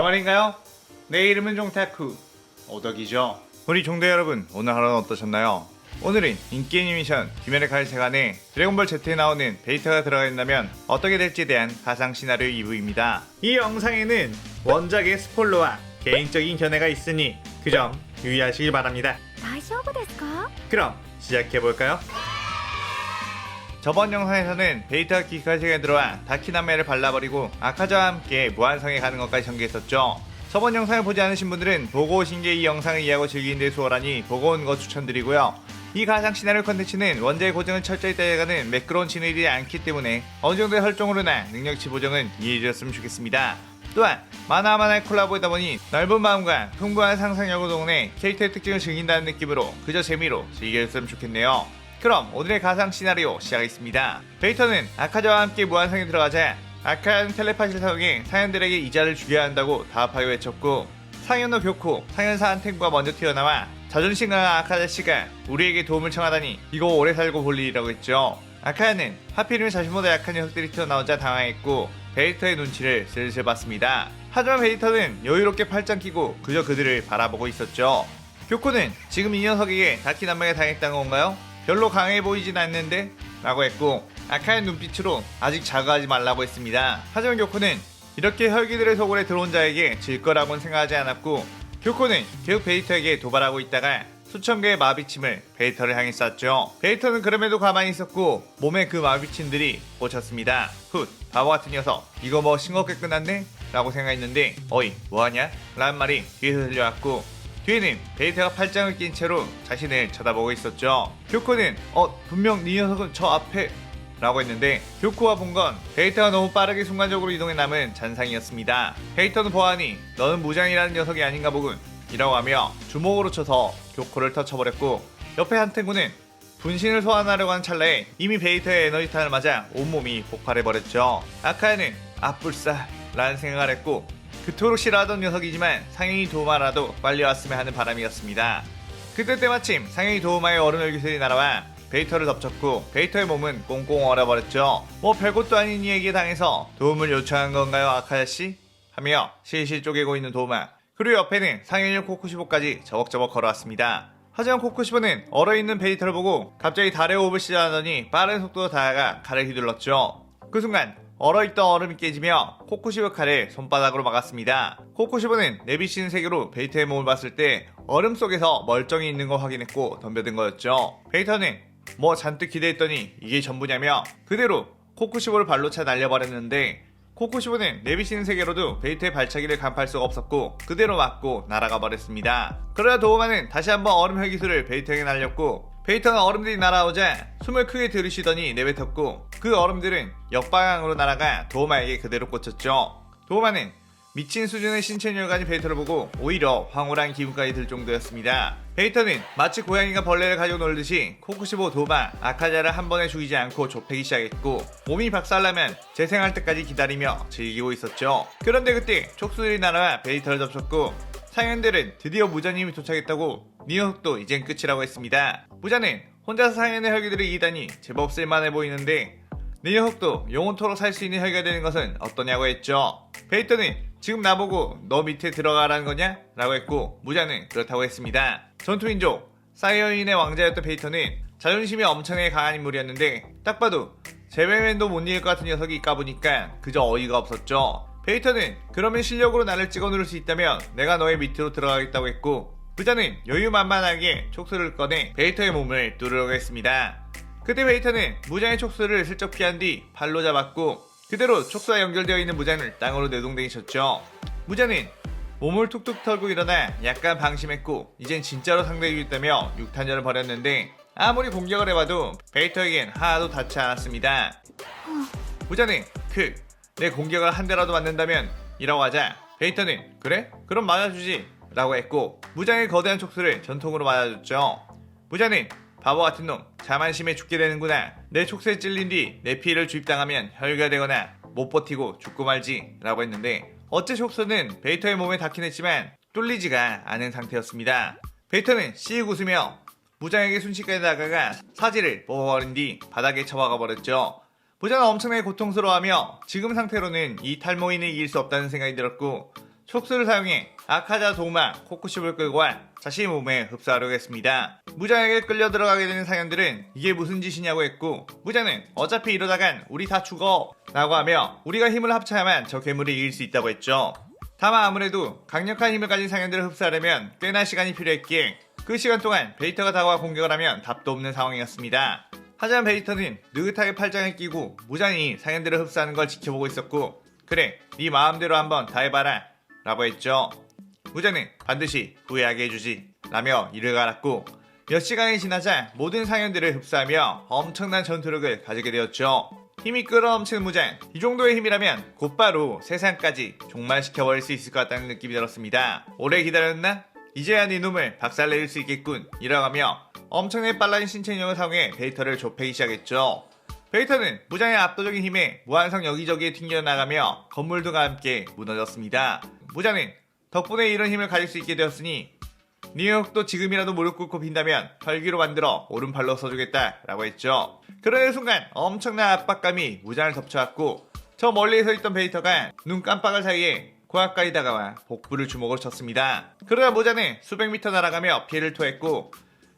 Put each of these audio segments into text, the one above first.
정말인가요? 내 이름은 종타쿠 오덕이죠. 우리 종대 여러분, 오늘 하루는 어떠셨나요? 오늘은 인기 애니메이션 귀멸의 칼세간에 드래곤볼 Z에 나오는 베이터가 들어가 있다면 어떻게 될지에 대한 가상 시나리오 2부입니다. 이 영상에는 원작의 스포일러와 개인적인 견해가 있으니 그 점 유의하시길 바랍니다. 大丈夫ですか? 그럼 시작해볼까요? 저번 영상에서는 베이터가 기칼세계에 들어와 다키나메를 발라버리고 아카자와 함께 무한성에 가는 것까지 전개했었죠. 저번 영상을 보지 않으신 분들은 보고 오신 게 이 영상을 이해하고 즐기는 데 수월하니 보고 온 거 추천드리고요. 이 가상 시나리오 컨텐츠는 원작의 고증을 철저히 따져가는 매끄러운 진행이지 않기 때문에 어느 정도의 설정으로나 능력치 보정은 이해해 주셨으면 좋겠습니다. 또한 만화만화의 콜라보이다 보니 넓은 마음과 풍부한 상상력을 동원해 캐릭터의 특징을 즐긴다는 느낌으로 그저 재미로 즐겨줬으면 좋겠네요. 그럼 오늘의 가상 시나리오 시작하겠습니다. 베이터는 아카자와 함께 무한성에 들어가자 아카자는 텔레파시를 사용해 상현들에게 이자를 죽여야 한다고 다합하게 외쳤고, 상현노 교코, 상현사 한탱부가 먼저 튀어나와 자존심 강한 아카자씨가 우리에게 도움을 청하다니 이거 오래 살고 볼 일이라고 했죠. 아카자는 하필이면 자신보다 약한 녀석들이 튀어나오자 당황했고 베이터의 눈치를 슬슬 봤습니다. 하지만 베이터는 여유롭게 팔짱 끼고 그저 그들을 바라보고 있었죠. 교코는 지금 이 녀석에게 다키나메가 당했다는 건가요? 별로 강해 보이진 않는데? 라고 했고, 아카의 눈빛으로 아직 자극하지 말라고 했습니다. 하지만 교코는 이렇게 혈기들의 소굴에 들어온 자에게 질 거라고는 생각하지 않았고, 교코는 계속 베이터에게 도발하고 있다가 수천 개의 마비침을 베이터를 향해 쐈죠. 베이터는 그럼에도 가만히 있었고 몸에 그 마비침들이 꽂혔습니다. 훗, 바보 같은 녀석, 이거 뭐 싱겁게 끝났네? 라고 생각했는데 어이 뭐하냐? 라는 말이 뒤에서 들려왔고, 뒤에는 베이터가 팔짱을 낀 채로 자신을 쳐다보고 있었죠. 교코는 분명 네 녀석은 저 앞에 라고 했는데 교코가 본 건 베이터가 너무 빠르게 순간적으로 이동해 남은 잔상이었습니다. 베이터는 보아하니 너는 무장이라는 녀석이 아닌가 보군 이라고 하며 주먹으로 쳐서 교코를 터쳐버렸고, 옆에 한탱구는 분신을 소환하려고 하는 찰나에 이미 베이터의 에너지탄을 맞아 온몸이 폭발해버렸죠. 아카야는 아뿔싸 라는 생각을 했고, 그토록 싫어하던 녀석이지만 상현이 도우마라도 빨리 왔으면 하는 바람이었습니다. 그때 때마침 상현이 도우마의 얼음열 기술이 날아와 베이터를 덮쳤고 베이터의 몸은 꽁꽁 얼어버렸죠. 뭐 별것도 아닌 이에게 당해서 도움을 요청한 건가요 아카야씨? 하며 실실 쪼개고 있는 도우마, 그리고 옆에는 상현이 코쿠시보까지 저벅저벅 걸어왔습니다. 하지만 코쿠시보는 얼어있는 베이터를 보고 갑자기 달의 호흡을 시작하더니 빠른 속도로 다가가 칼을 휘둘렀죠. 그 순간 얼어있던 얼음이 깨지며 코쿠시보 칼을 손바닥으로 막았습니다. 코쿠시보는 내비치는 세계로 베이터의 몸을 봤을 때 얼음 속에서 멀쩡히 있는 걸 확인했고 덤벼든 거였죠. 베이터는 뭐 잔뜩 기대했더니 이게 전부냐며 그대로 코쿠시보를 발로 차 날려버렸는데, 코쿠시보는 내비치는 세계로도 베이터의 발차기를 간파할 수가 없었고 그대로 맞고 날아가 버렸습니다. 그러다 도우마는 다시 한번 얼음 혈기술을 베이터에게 날렸고, 베이터는 얼음들이 날아오자 숨을 크게 들이쉬더니 내뱉었고 그 얼음들은 역방향으로 날아가 도우마에게 그대로 꽂혔죠. 도우마는 미친 수준의 신체능력을 가진 베이터를 보고 오히려 황홀한 기분까지 들 정도였습니다. 베이터는 마치 고양이가 벌레를 가지고 놀듯이 코쿠시보, 도우마, 아카자를 한 번에 죽이지 않고 좁히기 시작했고 몸이 박살나면 재생할 때까지 기다리며 즐기고 있었죠. 그런데 그때 촉수들이 날아와 베이터를 덮쳤고, 상현들은 드디어 무자님이 도착했다고 니 녀석도 이젠 끝이라고 했습니다. 무자는 혼자서 상현의 혈기들을 이기다니 제법 쓸만해 보이는데 니 녀석도 영원토록 살 수 있는 혈기가 되는 것은 어떠냐고 했죠. 베이터는 지금 나보고 너 밑에 들어가라는 거냐? 라고 했고 무자는 그렇다고 했습니다. 전투민족 사이어인의 왕자였던 베이터는 자존심이 엄청나게 강한 인물이었는데 딱 봐도 제베맨도 못 이길 것 같은 녀석이 까보니까 그저 어이가 없었죠. 베이터는 그러면 실력으로 나를 찍어 누를 수 있다면 내가 너의 밑으로 들어가겠다고 했고, 무자는 여유만만하게 촉수를 꺼내 베이터의 몸을 뚫으려고 했습니다. 그때 베이터는 무장의 촉수를 슬쩍 피한 뒤 발로 잡았고 그대로 촉수와 연결되어 있는 무장을 땅으로 내동댕이쳤죠. 무자는 몸을 툭툭 털고 일어나 약간 방심했고 이젠 진짜로 상대해주겠다며 육탄전을 벌였는데 아무리 공격을 해봐도 베이터에겐 하나도 닿지 않았습니다. 무자는 내 공격을 한 대라도 맞는다면? 이라고 하자 베이터는 그래? 그럼 맞아주지 라고 했고 무장의 거대한 촉수를 전통으로 맞아줬죠. 무자는 바보 같은 놈, 자만심에 죽게 되는구나. 내 촉수에 찔린 뒤 내 피해를 주입당하면 혈기가 되거나 못 버티고 죽고 말지 라고 했는데 어째 촉수는 베이터의 몸에 닿긴 했지만 뚫리지가 않은 상태였습니다. 베이터는 씩 웃으며 무장에게 순식간에 다가가 사지를 뽑아버린 뒤 바닥에 처박아 버렸죠. 무장은 엄청나게 고통스러워하며 지금 상태로는 이 탈모인을 이길 수 없다는 생각이 들었고 촉수를 사용해 아카자 도마 코쿠십을 끌고 와 자신의 몸에 흡수하려고 했습니다. 무장에게 끌려 들어가게 되는 상현들은 이게 무슨 짓이냐고 했고, 무장은 어차피 이러다간 우리 다 죽어 라고 하며 우리가 힘을 합쳐야만 저 괴물을 이길 수 있다고 했죠. 다만 아무래도 강력한 힘을 가진 상현들을 흡수하려면 꽤나 시간이 필요했기에 그 시간 동안 베이터가 다가와 공격을 하면 답도 없는 상황이었습니다. 하지만 베이터는 느긋하게 팔짱을 끼고 무장이 상현들을 흡수하는 걸 지켜보고 있었고, 그래 네 마음대로 한번 다 해봐라 라고 했죠. 무장은 반드시 후회하게 해주지 라며 이를 갈았고, 몇 시간이 지나자 모든 상현들을 흡수하며 엄청난 전투력을 가지게 되었죠. 힘이 끌어넘치는 무장, 이 정도의 힘이라면 곧바로 세상까지 종말시켜버릴 수 있을 것 같다는 느낌이 들었습니다. 오래 기다렸나? 이제야 네 놈을 박살내릴 수 있겠군 이라고 하며 엄청나게 빨라진 신체능력을 사용해 베이터를 좁히기 시작했죠. 베이터는 무장의 압도적인 힘에 무한성 여기저기에 튕겨나가며 건물들과 함께 무너졌습니다. 무장은 덕분에 이런 힘을 가질 수 있게 되었으니 뉴욕도 지금이라도 무릎 꿇고 빈다면 혈기로 만들어 오른팔로 써주겠다 라고 했죠. 그러는 순간 엄청난 압박감이 무장을 덮쳐왔고, 저 멀리에 서 있던 베이터가 눈 깜빡할 사이에 고압까지 다가와 복부를 주먹으로 쳤습니다. 그러다 무장은 수백 미터 날아가며 피해를 토했고,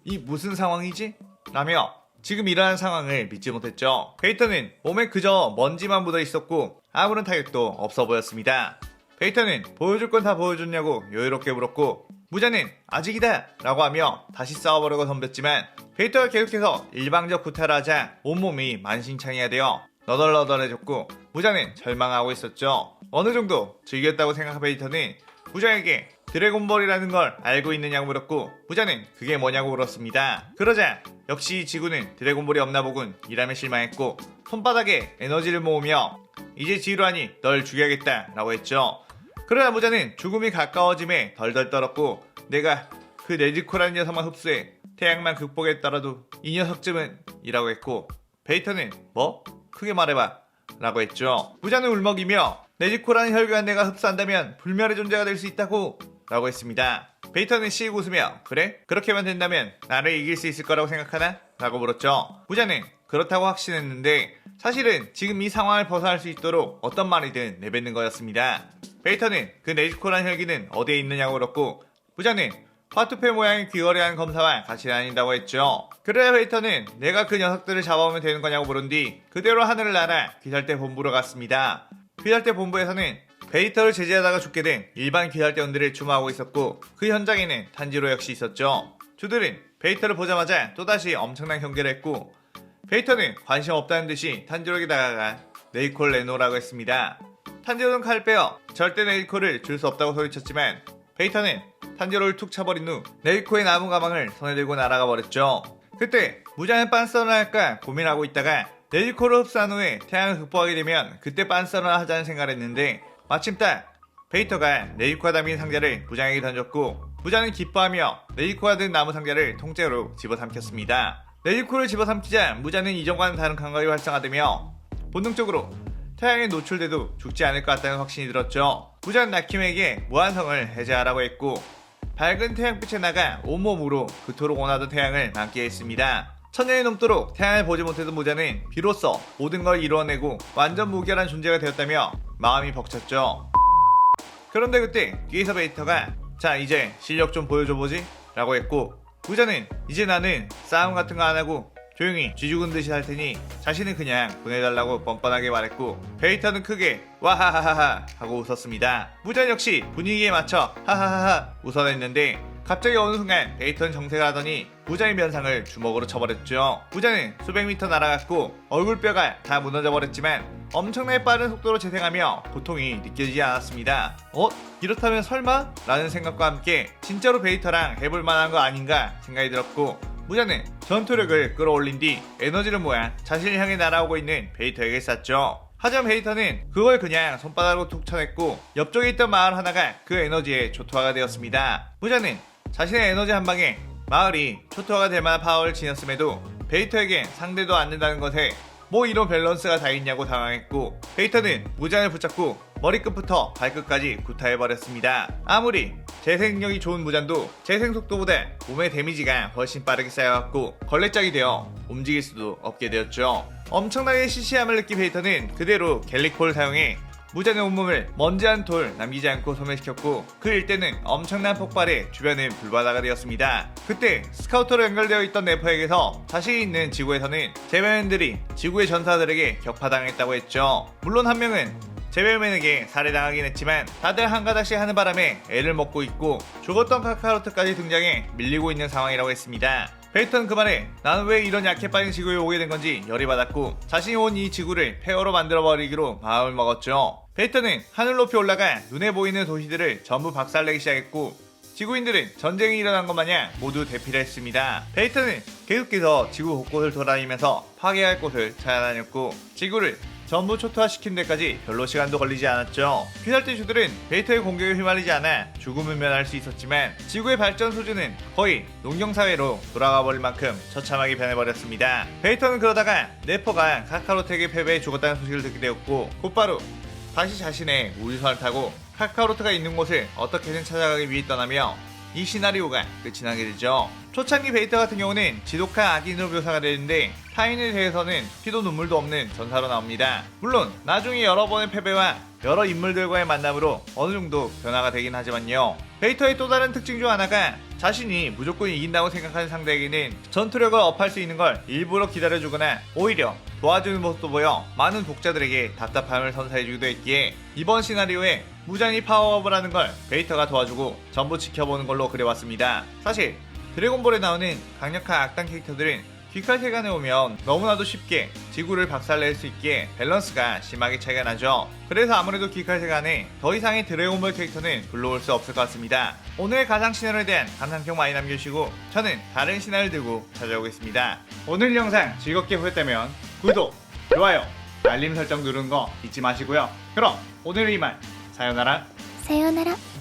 이 무슨 상황이지? 라며 지금 일어난 상황을 믿지 못했죠. 베이터는 몸에 그저 먼지만 묻어 있었고 아무런 타격도 없어 보였습니다. 베이터는 보여줄 건 다 보여줬냐고 여유롭게 물었고, 무자는 아직이다 라고 하며 다시 싸워보려고 덤볐지만 베이터가 계속해서 일방적 구타를 하자 온몸이 만신창이가 되어 너덜너덜해졌고 무자는 절망하고 있었죠. 어느 정도 즐겼다고 생각한 베이터는 무자에게 드래곤볼이라는 걸 알고 있느냐고 물었고, 무자는 그게 뭐냐고 물었습니다. 그러자 역시 지구는 드래곤볼이 없나 보군 이라며 실망했고 손바닥에 에너지를 모으며 이제 지루하니 널 죽여야겠다 라고 했죠. 그러나 무자는 죽음이 가까워짐에 덜덜 떨었고, 내가 그 네즈코라는 녀석만 흡수해 태양만 극복했더라도 이 녀석쯤은 이라고 했고, 베이터는 뭐? 크게 말해봐 라고 했죠. 무자는 울먹이며 네즈코라는 혈관 내가 흡수한다면 불멸의 존재가 될 수 있다고 라고 했습니다. 베이터는 씩 웃으며 그래? 그렇게만 된다면 나를 이길 수 있을 거라고 생각하나? 라고 물었죠. 무자는 그렇다고 확신했는데 사실은 지금 이 상황을 벗어날 수 있도록 어떤 말이든 내뱉는 거였습니다. 베이터는 그 네즈코란 혈기는 어디에 있느냐고 물었고, 무자는 화투패 모양의 귀걸이라는 검사와 같이 다닌다고 했죠. 그래야 베이터는 내가 그 녀석들을 잡아오면 되는 거냐고 물은 뒤 그대로 하늘을 날아 귀살대 본부로 갔습니다. 귀살대 본부에서는 베이터를 제지하다가 죽게 된 일반 귀살대원들을 추모하고 있었고, 그 현장에는 탄지로 역시 있었죠. 주들은 베이터를 보자마자 또다시 엄청난 경계를 했고, 베이터는 관심 없다는 듯이 탄지로에게 다가가 네이콜 내놓으라고 했습니다. 탄지로는 칼을 빼어 절대 네이콜을 줄 수 없다고 소리쳤지만 베이터는 탄지로를 툭 차버린 후 네이콜의 나무 가방을 손에 들고 날아가 버렸죠. 그때 무장의 빤서를 할까 고민하고 있다가 네이콜을 흡수한 후에 태양을 극복하게 되면 그때 빤서를 하자는 생각을 했는데, 마침 딱 베이터가 네이코가 담긴 상자를 무장에게 던졌고, 무장은 기뻐하며 네이코가 든 나무 상자를 통째로 집어삼켰습니다. 네이코를 집어삼키자 무장은 이전과는 다른 감각이 활성화되며 본능적으로 태양에 노출돼도 죽지 않을 것 같다는 확신이 들었죠. 무장은 나킴에게 무한성을 해제하라고 했고 밝은 태양빛에 나가 온몸으로 그토록 원하던 태양을 맞게 했습니다. 천년이 넘도록 태양을 보지 못했던 무자는 비로소 모든 걸 이루어내고 완전 무결한 존재가 되었다며 마음이 벅찼죠. 그런데 그때 뒤에서 베이터가 자 이제 실력 좀 보여줘보지 라고 했고, 무자는 이제 나는 싸움 같은 거 안 하고 조용히 쥐 죽은 듯이 할 테니 자신은 그냥 보내달라고 뻔뻔하게 말했고, 베이터는 크게 와하하하하 하고 웃었습니다. 무자 역시 분위기에 맞춰 하하하하 웃어냈는데 갑자기 어느 순간 베이터는 정색을 하더니 무자의 면상을 주먹으로 쳐버렸죠. 무자는 수백 미터 날아갔고 얼굴뼈가 다 무너져 버렸지만 엄청나게 빠른 속도로 재생하며 고통이 느껴지지 않았습니다. 이렇다면 설마? 라는 생각과 함께 진짜로 베이터랑 해볼 만한 거 아닌가 생각이 들었고, 무자는 전투력을 끌어올린 뒤 에너지를 모아 자신을 향해 날아오고 있는 베이터에게 쐈죠. 하지만 베이터는 그걸 그냥 손바닥으로 툭 쳐냈고 옆쪽에 있던 마을 하나가 그 에너지에 초토화가 되었습니다. 무자는 자신의 에너지 한 방에 마을이 초토화가 될 만한 파워를 지녔음에도 베이터에겐 상대도 안 된다는 것에 뭐 이런 밸런스가 다 있냐고 당황했고, 베이터는 무장을 붙잡고 머리끝부터 발끝까지 구타해버렸습니다. 아무리 재생력이 좋은 무장도 재생 속도보다 몸의 데미지가 훨씬 빠르게 쌓여갖고 걸레짝이 되어 움직일 수도 없게 되었죠. 엄청나게 시시함을 느낀 베이터는 그대로 갤릭폴을 사용해 무장의 온몸을 먼지 한 톨 남기지 않고 소멸시켰고 그 일대는 엄청난 폭발에 주변은 불바다가 되었습니다. 그때 스카우터로 연결되어 있던 네퍼에게서 자신이 있는 지구에서는 제벨맨들이 지구의 전사들에게 격파당했다고 했죠. 물론 한 명은 제벨맨에게 살해당하긴 했지만 다들 한 가닥씩 하는 바람에 애를 먹고 있고 죽었던 카카로트까지 등장해 밀리고 있는 상황이라고 했습니다. 베이터는 그 말에 나는 왜 이런 약해 빠진 지구에 오게 된 건지 열이 받았고 자신이 온 이 지구를 폐허로 만들어버리기로 마음을 먹었죠. 베이터는 하늘 높이 올라가 눈에 보이는 도시들을 전부 박살내기 시작했고 지구인들은 전쟁이 일어난 것 마냥 모두 대피를 했습니다. 베이터는 계속해서 지구 곳곳을 돌아다니면서 파괴할 곳을 찾아다녔고 지구를 전부 초토화시킨 데까지 별로 시간도 걸리지 않았죠. 피살대슈들은 베이터의 공격에 휘말리지 않아 죽음을 면할 수 있었지만 지구의 발전 수준은 거의 농경사회로 돌아가 버릴 만큼 처참하게 변해버렸습니다. 베이터는 그러다가 네퍼가 카카로트에게 패배해 죽었다는 소식을 듣게 되었고 곧바로 다시 자신의 우주선을 타고 카카로트가 있는 곳을 어떻게든 찾아가기 위해 떠나며 이 시나리오가 끝이 나게 되죠. 초창기 베이터 같은 경우는 지독한 악인으로 묘사가 되는데 타인에 대해서는 피도 눈물도 없는 전사로 나옵니다. 물론 나중에 여러 번의 패배와 여러 인물들과의 만남으로 어느 정도 변화가 되긴 하지만요. 베이터의 또 다른 특징 중 하나가 자신이 무조건 이긴다고 생각하는 상대에게는 전투력을 업할 수 있는 걸 일부러 기다려주거나 오히려 도와주는 모습도 보여 많은 독자들에게 답답함을 선사해주기도 했기에 이번 시나리오에 무장이 파워업을 하는 걸 베이터가 도와주고 전부 지켜보는 걸로 그려왔습니다. 사실 드래곤볼에 나오는 강력한 악당 캐릭터들은 귀칼 세간에 오면 너무나도 쉽게 지구를 박살낼 수 있기에 밸런스가 심하게 차이가 나죠. 그래서 아무래도 귀칼 세간에 더 이상의 드래곤볼 캐릭터는 불러올 수 없을 것 같습니다. 오늘의 가상 시나리오에 대한 감상평 많이 남겨주시고 저는 다른 시나리오를 들고 찾아오겠습니다. 오늘 영상 즐겁게 보셨다면 구독, 좋아요, 알림 설정 누르는 거 잊지 마시고요. 그럼 오늘은 이만 사요나라.さようなら。